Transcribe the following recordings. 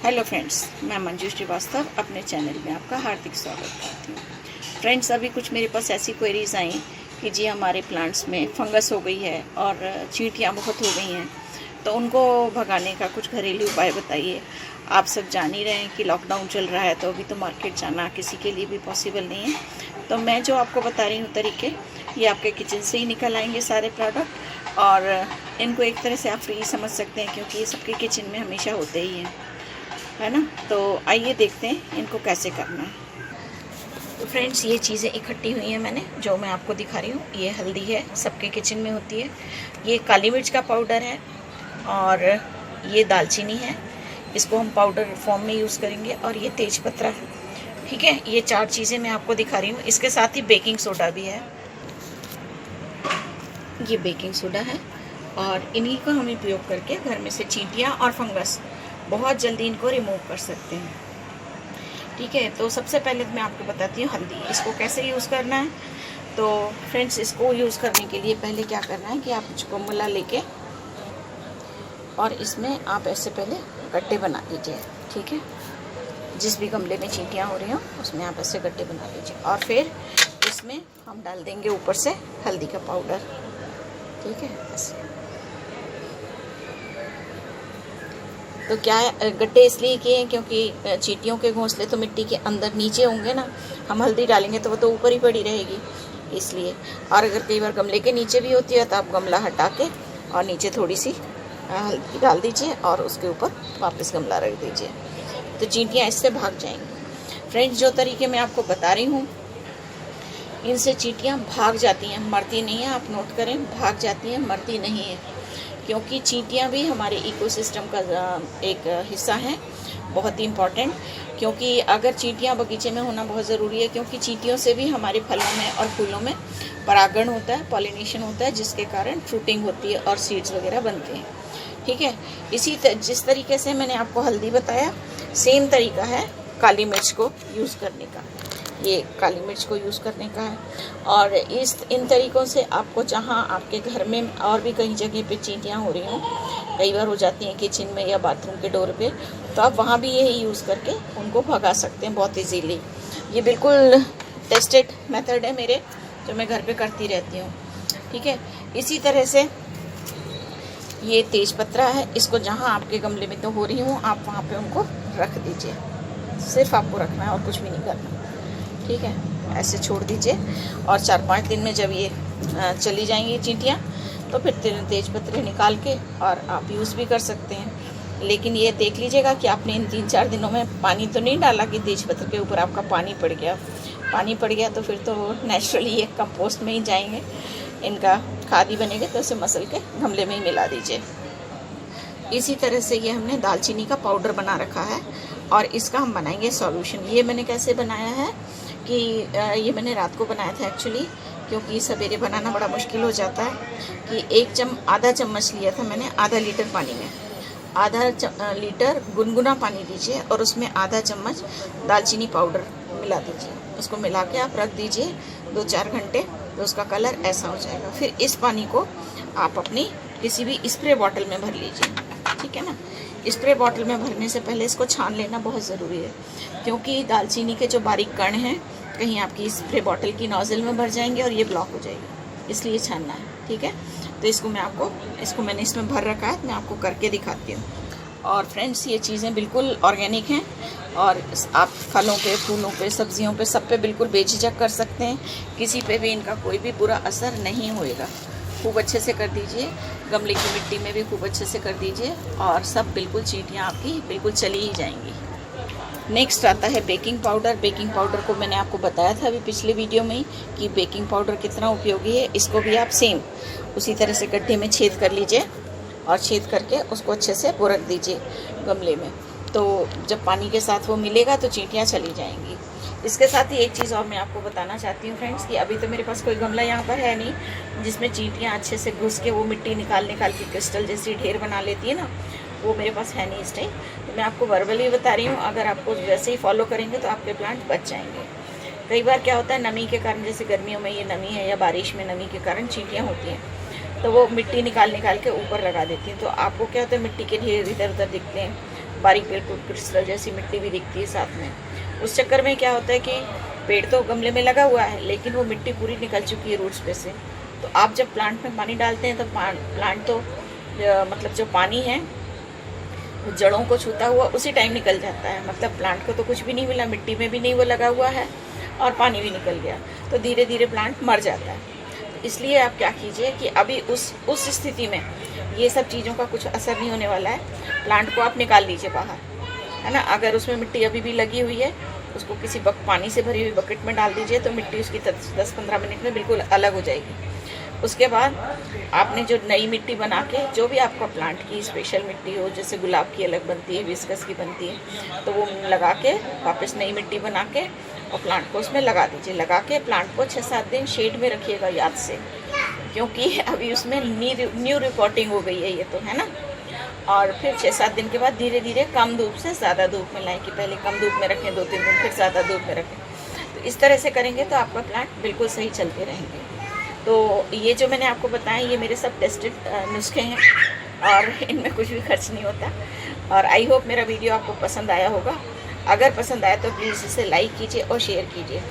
Hello friends, मैं मंजू श्रीवास्तव अपने channel में आपका हार्दिक स्वागत करती हूँ। फ्रेंड्स, अभी कुछ मेरे पास ऐसी क्वेरीज आई कि जी हमारे प्लांट्स में फंगस हो गई है और चींटियाँ बहुत हो गई हैं, तो उनको भगाने का कुछ घरेलू उपाय बताइए। आप सब जान ही रहे हैं कि लॉकडाउन चल रहा है, तो अभी तो मार्केट जाना किसी के लिए भी पॉसिबल नहीं है। तो मैं जो आपको बता रही हूँ तरीके, ये आपके किचन से ही निकल आएंगे सारे प्रोडक्ट, और इनको एक तरह से आप फ्री समझ सकते हैं क्योंकि ये सबके किचन में हमेशा होते ही हैं, है ना। तो आइए देखते हैं इनको कैसे करना है। तो फ्रेंड्स, ये चीज़ें इकट्ठी हुई हैं मैंने, जो मैं आपको दिखा रही हूँ। ये हल्दी है, सबके किचन में होती है। ये काली मिर्च का पाउडर है, और ये दालचीनी है, इसको हम पाउडर फॉर्म में यूज़ करेंगे। और ये तेज़पत्ता है, ठीक है। ये 4 चीज़ें मैं आपको दिखा रही हूँ। इसके साथ ही बेकिंग सोडा भी है, ये बेकिंग सोडा है। और इन्हीं का हम उपयोग करके घर में से चींटियाँ और फंगस बहुत जल्दी इनको रिमूव कर सकते हैं, ठीक है। तो सबसे पहले मैं आपको बताती हूँ हल्दी, इसको कैसे यूज़ करना है। तो फ्रेंड्स, इसको यूज़ करने के लिए पहले क्या करना है कि आप इसको गमला लेके और इसमें आप ऐसे पहले गड्ढे बना लीजिए, ठीक है। जिस भी गमले में चींटियाँ हो रही हों उसमें आप ऐसे गड्ढे बना लीजिए, और फिर इसमें हम डाल देंगे ऊपर से हल्दी का पाउडर, ठीक है। ऐसे तो क्या है, गड्ढे इसलिए किए हैं क्योंकि चींटियों के घोंसले तो मिट्टी के अंदर नीचे होंगे ना। हम हल्दी डालेंगे तो वो तो ऊपर ही पड़ी रहेगी, इसलिए। और अगर कई बार गमले के नीचे भी होती है तो आप गमला हटा के और नीचे थोड़ी सी हल्दी डाल दीजिए और उसके ऊपर वापस गमला रख दीजिए, तो चींटियाँ इससे भाग जाएंगी। फ्रेंड्स, जो तरीके मैं आपको बता रही हूँ इनसे चींटियाँ भाग जाती हैं, मरती नहीं है। आप नोट करें, भाग जाती हैं, मरती नहीं है, क्योंकि चींटियाँ भी हमारे इकोसिस्टम का एक हिस्सा हैं, बहुत ही इम्पॉर्टेंट। क्योंकि अगर चींटियाँ बगीचे में होना बहुत ज़रूरी है, क्योंकि चींटियों से भी हमारे फलों में और फूलों में परागण होता है, पॉलिनेशन होता है, जिसके कारण फ्रूटिंग होती है और सीड्स वगैरह बनते हैं, ठीक है। जिस तरीके से मैंने आपको हल्दी बताया, सेम तरीका है काली मिर्च को यूज़ करने का। ये काली मिर्च को यूज़ करने का है। और इन तरीक़ों से आपको, जहाँ आपके घर में और भी कई जगह पे चींटियाँ हो रही हों, कई बार हो जाती हैं किचन में या बाथरूम के डोर पे, तो आप वहाँ भी यही यूज़ करके उनको भगा सकते हैं बहुत इजीली। ये बिल्कुल टेस्टेड मेथड है मेरे, जो मैं घर पे करती रहती हूँ, ठीक है। इसी तरह से ये तेज़पत्ता है, इसको जहाँ आपके गमले में तो हो रही हूँ आप वहाँ पर उनको रख दीजिए। सिर्फ आपको रखना है और कुछ भी नहीं करना, ठीक है। ऐसे छोड़ दीजिए, और 4-5 दिन में जब ये चली जाएंगी चींटियाँ, तो फिर तेज़पत्ते निकाल के और आप यूज़ भी कर सकते हैं। लेकिन ये देख लीजिएगा कि आपने इन 3-4 दिनों में पानी तो नहीं डाला कि तेज़पत्ते के ऊपर आपका पानी पड़ गया। पानी पड़ गया तो फिर तो नेचुरली ये कंपोस्ट में ही जाएंगे, इनका खाद ही बनेगा, तो उसे मसल के गमले में ही मिला दीजिए। इसी तरह से ये हमने दालचीनी का पाउडर बना रखा है, और इसका हम बनाएंगे सॉल्यूशन। ये मैंने कैसे बनाया है कि ये मैंने रात को बनाया था एक्चुअली, क्योंकि सवेरे बनाना बड़ा मुश्किल हो जाता है। कि आधा चम्मच लिया था मैंने, आधा लीटर पानी में आधा लीटर गुनगुना पानी दीजिए, और उसमें आधा चम्मच दालचीनी पाउडर मिला दीजिए। उसको मिला के आप रख दीजिए 2-4 घंटे, तो उसका कलर ऐसा हो जाएगा। फिर इस पानी को आप अपनी किसी भी स्प्रे बॉटल में भर लीजिए, ठीक है ना। स्प्रे बॉटल में भरने से पहले इसको छान लेना बहुत ज़रूरी है, क्योंकि दालचीनी के जो बारीक कण हैं कहीं आपकी स्प्रे बॉटल की नोज़ल में भर जाएंगे और ये ब्लॉक हो जाएगी, इसलिए छानना है, ठीक है। तो इसको मैंने इसमें भर रखा है, मैं आपको करके दिखाती हूँ। और फ्रेंड्स, ये चीज़ें बिल्कुल ऑर्गेनिक हैं, और आप फलों पे, फूलों पे, सब्जियों पे, सब पे बिल्कुल बेझिझक कर सकते हैं। किसी पे भी इनका कोई भी बुरा असर नहीं होएगा। खूब अच्छे से कर दीजिए, गमले की मिट्टी में भी खूब अच्छे से कर दीजिए, और सब बिल्कुल चींटियाँ आपकी बिल्कुल चली ही जाएंगी। नेक्स्ट आता है बेकिंग पाउडर। बेकिंग पाउडर को मैंने आपको बताया था अभी पिछले वीडियो में ही कि बेकिंग पाउडर कितना उपयोगी है। इसको भी आप सेम उसी तरह से गड्ढे में छेद कर लीजिए, और छेद करके उसको अच्छे से बुरक दीजिए गमले में। तो जब पानी के साथ वो मिलेगा तो चींटियाँ चली जाएंगी। इसके साथ ही एक चीज़ और मैं आपको बताना चाहती हूँ फ्रेंड्स, कि अभी तो मेरे पास कोई गमला यहाँ पर है नहीं जिसमें चींटियाँ अच्छे से घुस के वो मिट्टी निकाल के क्रिस्टल जैसी ढेर बना लेती है ना, वो मेरे पास है नहीं इस टाइम। तो मैं आपको वर्बली बता रही हूँ, अगर आपको वैसे ही फॉलो करेंगे तो आपके प्लांट बच जाएंगे। कई बार क्या होता है, नमी के कारण, जैसे गर्मियों में ये नमी है या बारिश में नमी के कारण चींटियाँ होती हैं, तो वो मिट्टी निकाल के ऊपर लगा देती हैं। तो आपको क्या होता है, मिट्टी के ढेर इधर उधर दिखते हैं, बारीक बिल्कुल क्रिस्टल जैसी मिट्टी भी दिखती है साथ में। उस चक्कर में क्या होता है कि पेड़ तो गमले में लगा हुआ है लेकिन वो मिट्टी पूरी निकल चुकी है रूट्स पे से। तो आप जब प्लांट में पानी डालते हैं तो प्लांट तो मतलब जो पानी है वो जड़ों को छूता हुआ उसी टाइम निकल जाता है। मतलब प्लांट को तो कुछ भी नहीं मिला, मिट्टी में भी नहीं वो लगा हुआ है और पानी भी निकल गया, तो धीरे धीरे प्लांट मर जाता है। तो इसलिए आप क्या कीजिए कि अभी उस स्थिति में ये सब चीज़ों का कुछ असर नहीं होने वाला है। प्लांट को आप निकाल लीजिए बाहर, है ना। अगर उसमें मिट्टी अभी भी लगी हुई है उसको किसी पानी से भरी हुई बकेट में डाल दीजिए तो मिट्टी उसकी 10-15 मिनट में बिल्कुल अलग हो जाएगी। उसके बाद आपने जो नई मिट्टी बना के, जो भी आपका प्लांट की स्पेशल मिट्टी हो, जैसे गुलाब की अलग बनती है, विस्कस की बनती है, तो वो लगा के वापस नई मिट्टी बना के और प्लांट को उसमें लगा दीजिए। लगा के प्लांट को 6-7 दिन शेड में रखिएगा याद से, क्योंकि अभी उसमें न्यू रिपोर्टिंग हो गई है ये तो, है ना। और फिर 6-7 दिन के बाद धीरे धीरे कम धूप से ज़्यादा धूप में लाएं, कि पहले कम धूप में रखें 2-3 दिन, फिर ज़्यादा धूप में रखें। तो इस तरह से करेंगे तो आपका प्लांट बिल्कुल सही चलते रहेंगे। तो ये जो मैंने आपको बताया ये मेरे सब टेस्टेड नुस्खे हैं और इनमें कुछ भी खर्च नहीं होता। और आई होप मेरा वीडियो आपको पसंद आया होगा। अगर पसंद आया तो प्लीज़ इसे लाइक कीजिए और शेयर कीजिए,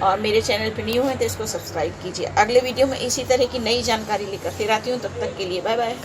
और मेरे चैनल पर न्यू हैं तो इसको सब्सक्राइब कीजिए। अगले वीडियो में इसी तरह की नई जानकारी लेकर फिर आती हूँ, तब तक के लिए बाय बाय।